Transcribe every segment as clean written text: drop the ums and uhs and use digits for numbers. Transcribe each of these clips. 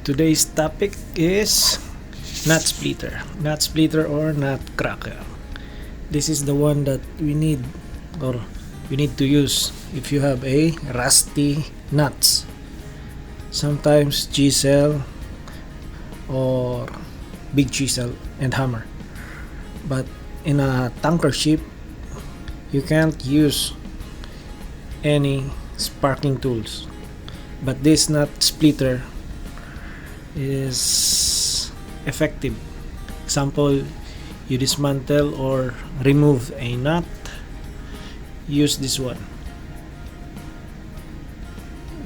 Today's topic is nut splitter or nut cracker. This is the one that we need to use if you have a rusty nuts. Sometimes chisel or big chisel and hammer. But in a tanker ship, you can't use any sparking tools. But this nut splitter is effective. Example, you dismantle or remove a nut, use this one.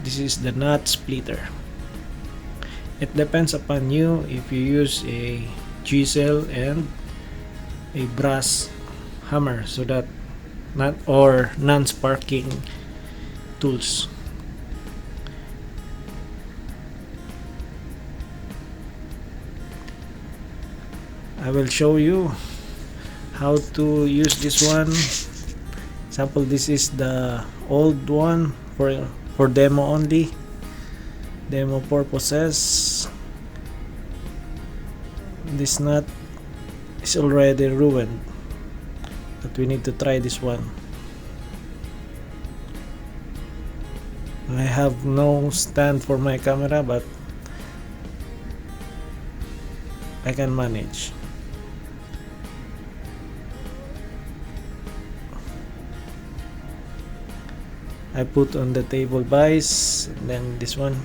This is the nut splitter. It depends upon you if you use a chisel and a brass hammer, so that not or non-sparking tools. I will show you how to use this one. Example, this is the old one for demo only, demo purposes. This nut is already ruined, but we need to try this one. I have no stand for my camera, but I can manage. I put on the table vise, and then this one.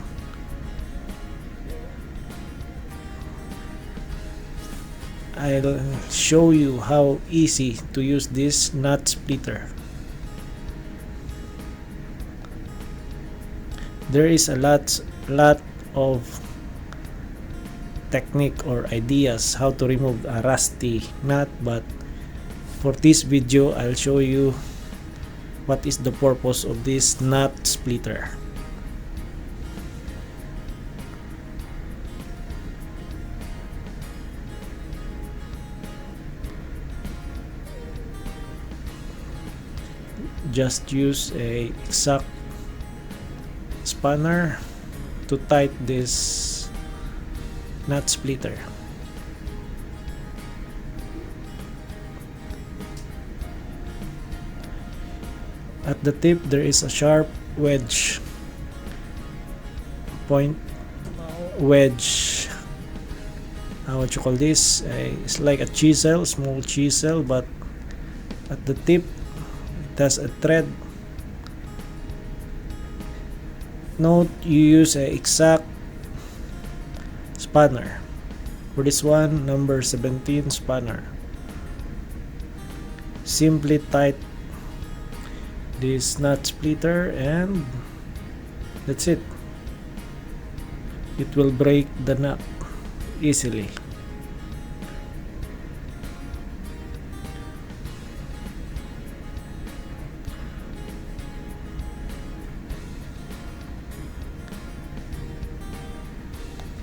I'll show you how easy to use this nut splitter. There is a lot of technique or ideas how to remove a rusty nut, but for this video I'll show you what is the purpose of this nut splitter. Just use a exact spanner to tight this nut splitter. At the tip there is a sharp wedge point, wedge, what you call this, it's like a chisel, small chisel, but at the tip it has a thread. Note you use a exact spanner. For this one, number 17 spanner. Simply tight this nut splitter and that's it. It will break the nut easily.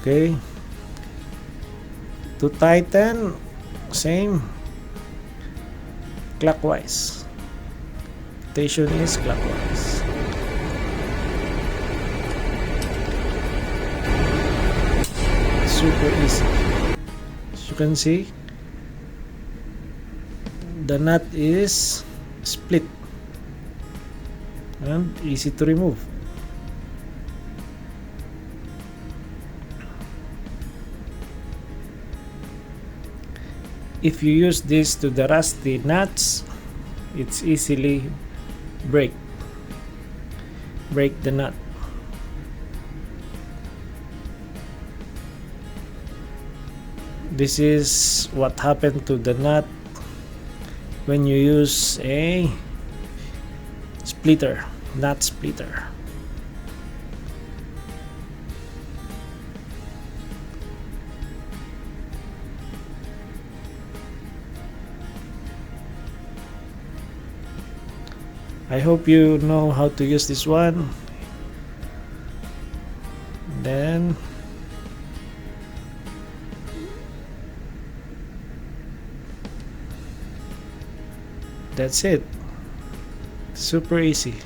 Okay, to tighten, same, clockwise. Rotation is clockwise. Super easy. As you can see, the nut is split and easy to remove. If you use this to the rusty nuts, it's easily break the nut. This is what happened to the nut when you use a splitter, nut splitter. I hope you know how to use this one. Then that's it. Super easy.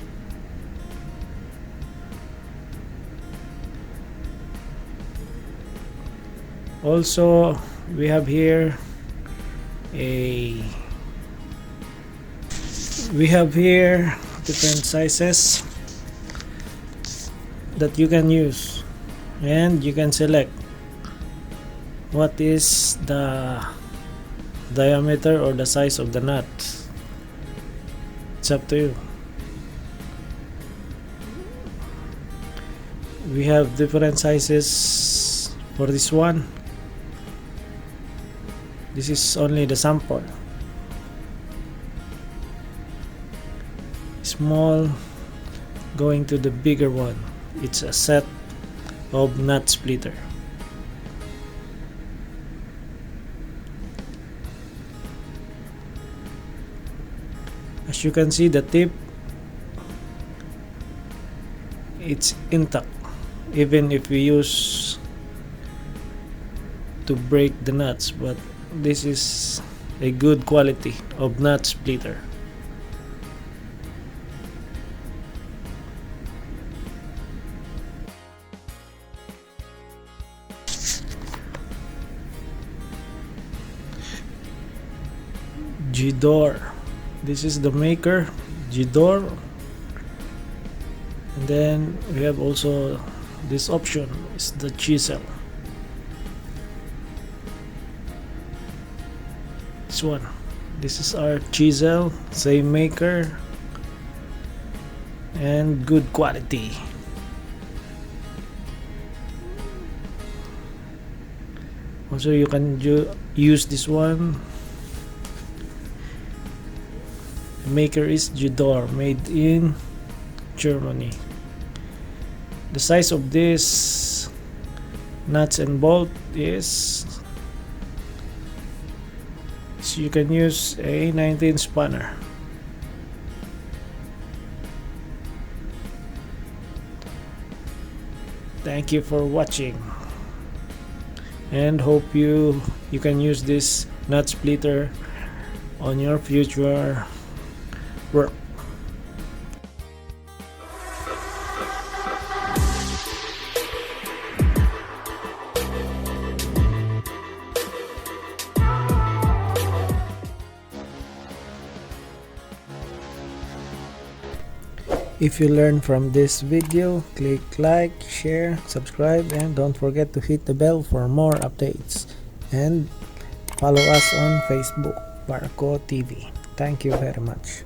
Also, we have here a different sizes that you can use, and you can select what is the diameter or the size of the nut. It's up to you. We have different sizes for this one. This is only the sample. Small going to the bigger one. It's a set of nut splitter. As you can see, the tip, it's intact, even if we use to break the nuts, but this is a good quality of nut splitter. G-door, this is the maker, G-door. And then we have also this option is the chisel. This one, this is our chisel, same maker and good quality. Also, you can use this one. The maker is G-door, made in Germany. The size of this nuts and bolt is, so you can use a 19 spanner. Thank you for watching, and hope you can use this nut splitter on your future work. If you learned from this video, click like, share, subscribe, and don't forget to hit the bell for more updates. And follow us on Facebook, Barko TV. Thank you very much.